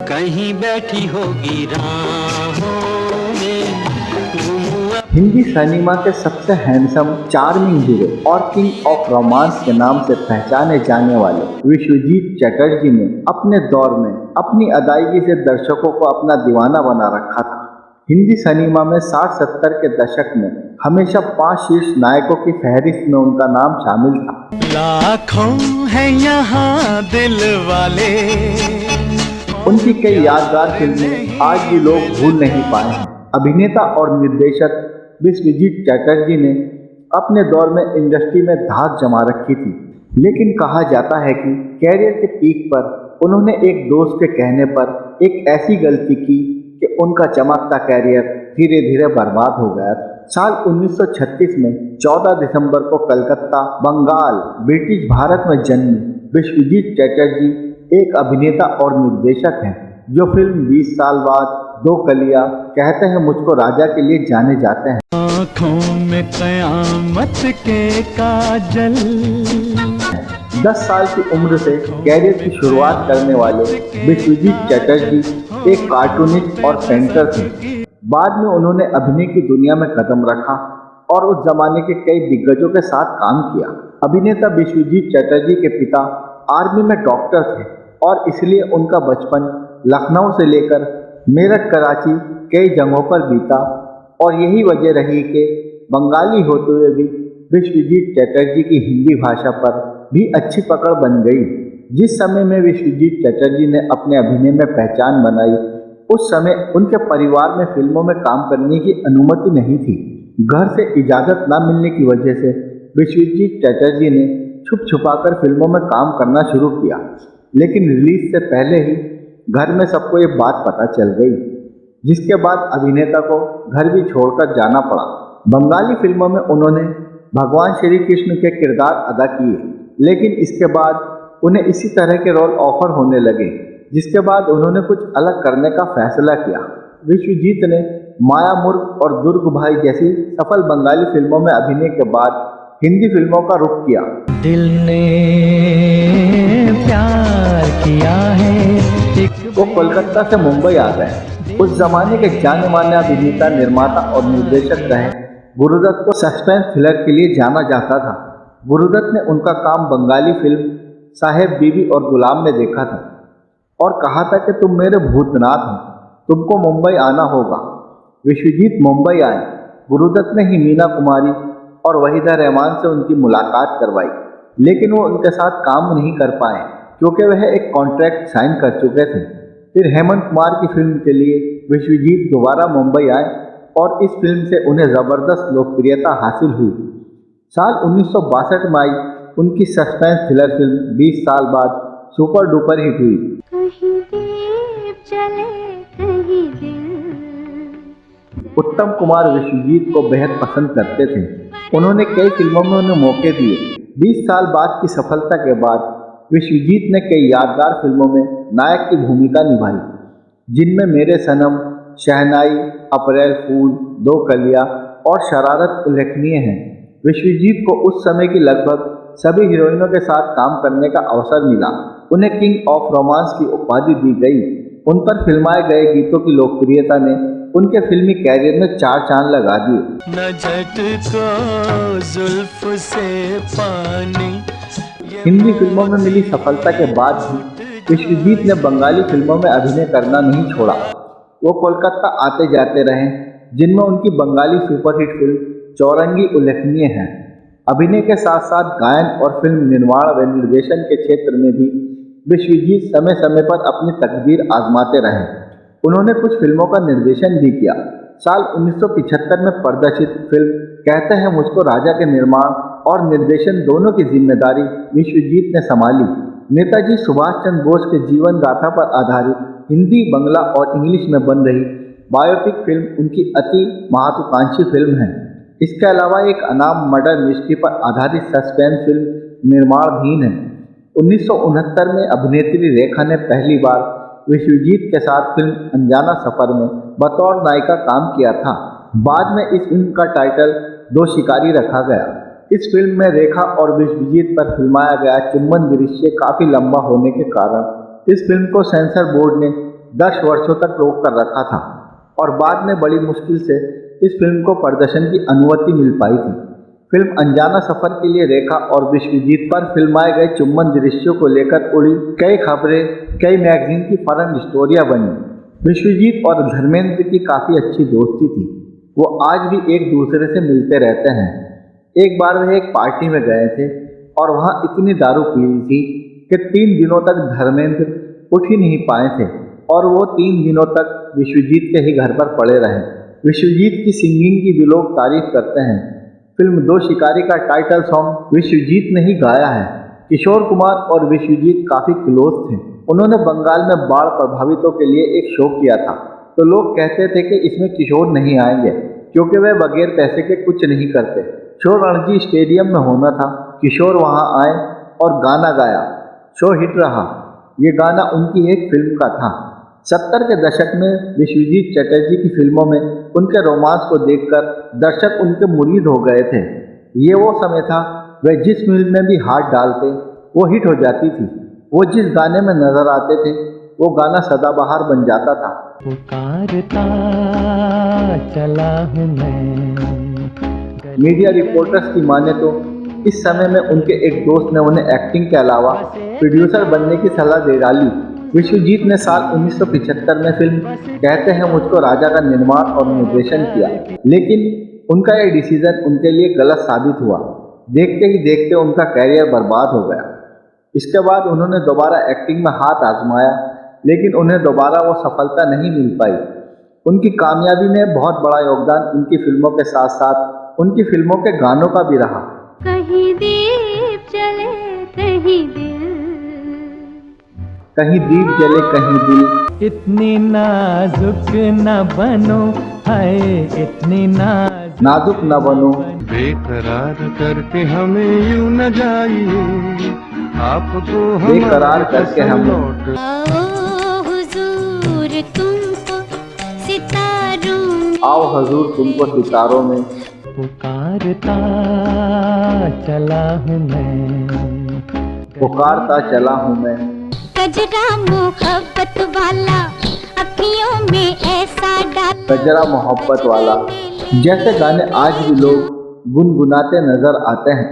कहीं बैठी होगी राहों में हिंदी सिनेमा के सबसे हैंडसम चार्मिंग हीरो और किंग ऑफ रोमांस के नाम से पहचाने जाने वाले विश्वजीत चटर्जी ने अपने दौर में अपनी अदायगी से दर्शकों को अपना दीवाना बना रखा था। हिंदी सिनेमा में 60-70 के दशक में हमेशा 5 शीर्ष नायकों की फहरिस्त में उनका नाम शामिल था। लाखों हैं यहाँ दिल वाले। उनकी कई यादगार फिल्में आज भी लोग भूल नहीं पाए हैं। अभिनेता और निर्देशक विश्वजीत चटर्जी ने अपने दौर में इंडस्ट्री में धाक जमा रखी थी, लेकिन कहा जाता है कि कैरियर के पीक पर उन्होंने एक दोस्त के कहने पर एक ऐसी गलती की कि उनका चमकता कैरियर धीरे धीरे बर्बाद हो गया था। साल 1936 में 14 दिसंबर को कलकत्ता, बंगाल, ब्रिटिश भारत में जन्मे विश्वजीत चटर्जी एक अभिनेता और निर्देशक हैं जो फिल्म 20 साल बाद, दो कलियां, कहते हैं मुझको राजा के लिए जाने जाते हैं। आँखों में क़यामत के काजल। 10 साल की उम्र से कैरियर की शुरुआत करने वाले विश्वजीत चटर्जी एक कार्टूनिस्ट और पेंटर थे। बाद में उन्होंने अभिनय की दुनिया में कदम रखा और उस जमाने के कई दिग्गजों के साथ काम किया। अभिनेता विश्वजीत चटर्जी के पिता आर्मी में डॉक्टर थे और इसलिए उनका बचपन लखनऊ से लेकर मेरठ, कराची कई जगहों पर बीता और यही वजह रही कि बंगाली होते हुए भी विश्वजीत चटर्जी की हिंदी भाषा पर भी अच्छी पकड़ बन गई। जिस समय में विश्वजीत चटर्जी ने अपने अभिनय में पहचान बनाई, उस समय उनके परिवार में फिल्मों में काम करने की अनुमति नहीं थी। घर से इजाज़त न मिलने की वजह से विश्वजीत चटर्जी ने छुप छुपाकर फिल्मों में काम करना शुरू किया, लेकिन रिलीज से पहले ही घर में सबको ये बात पता चल गई, जिसके बाद अभिनेता को घर भी छोड़कर जाना पड़ा। बंगाली फिल्मों में उन्होंने भगवान श्री कृष्ण के किरदार अदा किए, लेकिन इसके बाद उन्हें इसी तरह के रोल ऑफर होने लगे, जिसके बाद उन्होंने कुछ अलग करने का फैसला किया। विश्वजीत ने माया मुर्ग और दुर्ग भाई जैसी सफल बंगाली फिल्मों में अभिनय के बाद हिंदी फिल्मों का रुख किया। दिल ने प्यार किया है। वो कोलकाता से मुंबई आ गए। उस जमाने के जाने माने अभिनेता, निर्माता और निर्देशक रहे गुरुदत्त को सस्पेंस थ्रिलर के लिए जाना जाता था। गुरुदत्त ने उनका काम बंगाली फिल्म साहेब बीबी और गुलाम में देखा था और कहा था कि तुम मेरे भूतनाथ हो, तुमको मुंबई आना होगा। विश्वजीत मुंबई आए। गुरुदत्त ने ही मीना कुमारी और वहीदा रहमान से उनकी मुलाकात करवाई, लेकिन वो उनके साथ काम नहीं कर पाए क्योंकि वह एक कॉन्ट्रैक्ट साइन कर चुके थे। फिर हेमंत कुमार की फिल्म के लिए विश्वजीत दोबारा मुंबई आए और इस फिल्म से उन्हें ज़बरदस्त लोकप्रियता हासिल हुई। साल 1962 में आई उनकी सस्पेंस थ्रिलर फिल्म 20 साल बाद सुपर डुपर हिट हुई। कहीं दीप जले कहीं दिल। उत्तम कुमार विश्वजीत को बेहद पसंद करते थे। उन्होंने कई फिल्मों में उन्हें मौके दिए। 20 साल बाद की सफलता के बाद विश्वजीत ने कई यादगार फिल्मों में नायक की भूमिका निभाई, जिनमें मेरे सनम, शहनाई, अप्रैल फूल, दो कलियां और शरारत उल्लेखनीय हैं। विश्वजीत को उस समय की लगभग सभी हीरोइनों के साथ काम करने का अवसर मिला। उन्हें किंग ऑफ रोमांस की उपाधि दी गई। उन पर फिल्माए गए गीतों की लोकप्रियता ने उनके फिल्मी कैरियर में 4 चांद लगा दिए। न झटको जुल्फ से पानी। हिंदी फिल्मों में मिली सफलता के बाद भी विश्वजीत ने बंगाली फिल्मों में अभिनय करना नहीं छोड़ा। वो कोलकाता आते जाते रहे, जिनमें उनकी बंगाली सुपरहिट फिल्म चौरंगी उल्लेखनीय है। अभिनय के साथ साथ गायन और फिल्म निर्माण व निर्देशन के क्षेत्र में भी विश्वजीत समय समय पर अपनी तकदीर आजमाते रहे। उन्होंने कुछ फिल्मों का निर्देशन भी किया। साल 1975 में प्रदर्शित फिल्म कहते हैं मुझको राजा के निर्माण और निर्देशन दोनों की जिम्मेदारी विश्वजीत ने संभाली। नेताजी सुभाष चंद्र बोस के जीवन गाथा पर आधारित हिंदी, बंगला और इंग्लिश में बन रही बायोपिक फिल्म उनकी अति महत्वाकांक्षी फिल्म है। इसके अलावा एक अनाम मर्डर मिस्ट्री पर आधारित सस्पेंस फिल्म निर्माणाधीन है। 1969 में अभिनेत्री रेखा ने पहली बार विश्वजीत के साथ फिल्म अनजाना सफर में बतौर नायिका काम किया था। बाद में इस फिल्म का टाइटल दो शिकारी रखा गया। इस फिल्म में रेखा और विश्वजीत पर फिल्माया गया चुम्बन दृश्य काफी लंबा होने के कारण इस फिल्म को सेंसर बोर्ड ने 10 वर्षों तक रोक कर रखा था और बाद में बड़ी मुश्किल से इस फिल्म को प्रदर्शन की अनुमति मिल पाई थी। फिल्म अनजाना सफर के लिए रेखा और विश्वजीत पर फिल्माए गए चुम्बन दृश्यों को लेकर उड़ी कई खबरें, कई मैगजीन की फरंट स्टोरियां बनी। विश्वजीत और धर्मेंद्र की काफ़ी अच्छी दोस्ती थी, वो आज भी एक दूसरे से मिलते रहते हैं। एक बार वे एक पार्टी में गए थे और वहाँ इतनी दारू पी ली थी कि 3 दिनों तक धर्मेंद्र उठ ही नहीं पाए थे और वो 3 दिनों तक विश्वजीत के ही घर पर पड़े रहे। विश्वजीत की सिंगिंग की भी लोग तारीफ करते हैं। फिल्म दो शिकारी का टाइटल सॉन्ग विश्वजीत ने ही गाया है। किशोर कुमार और विश्वजीत काफ़ी क्लोज थे। उन्होंने बंगाल में बाढ़ प्रभावितों के लिए एक शो किया था, तो लोग कहते थे कि इसमें किशोर नहीं आएंगे क्योंकि वे बगैर पैसे के कुछ नहीं करते। शो रणजी स्टेडियम में होना था, किशोर वहां आए और गाना गाया, शो हिट रहा। ये गाना उनकी एक फिल्म का था। 70 के दशक में विश्वजीत चटर्जी की फिल्मों में उनके रोमांस को देखकर दर्शक उनके मुरीद हो गए थे। ये वो समय था वे जिस फिल्म में भी हाथ डालते वो हिट हो जाती थी। वो जिस गाने में नजर आते थे वो गाना सदाबहार बन जाता था। पुकारता चला हूँ मैं। मीडिया रिपोर्टर्स की माने तो इस समय में उनके एक दोस्त ने उन्हें एक्टिंग के अलावा प्रोड्यूसर बनने की सलाह दे डाली। विश्वजीत ने साल 1975 में फिल्म कहते हैं मुझको राजा का निर्माण और निर्देशन किया, लेकिन उनका यह डिसीजन उनके लिए गलत साबित हुआ। देखते ही देखते उनका कैरियर बर्बाद हो गया। इसके बाद उन्होंने दोबारा एक्टिंग में हाथ आजमाया, लेकिन उन्हें दोबारा वो सफलता नहीं मिल पाई। उनकी कामयाबी में बहुत बड़ा योगदान उनकी फिल्मों के साथ साथ उनकी फिल्मों के गानों का भी रहा। कहीं दीप जले कहीं दिल, कहीं दीप जले कहीं दिल। इतनी नाजुक न बनो, हाय इतनी नाजुक न बनो, बेकरार करके हमें यूं न जाइए, आपको बेकरार करके हमें। आओ हुजूर तुमको सितारों में, आओ हजूर तुमको सितारों में। पुकारता चला हूँ मैं, पुकारता चला हूँ मैं। कजरा मोहब्बत वाला अखियों में ऐसा डाल, कजरा मोहब्बत वाला जैसे गाने आज भी लोग गुनगुनाते नजर आते हैं।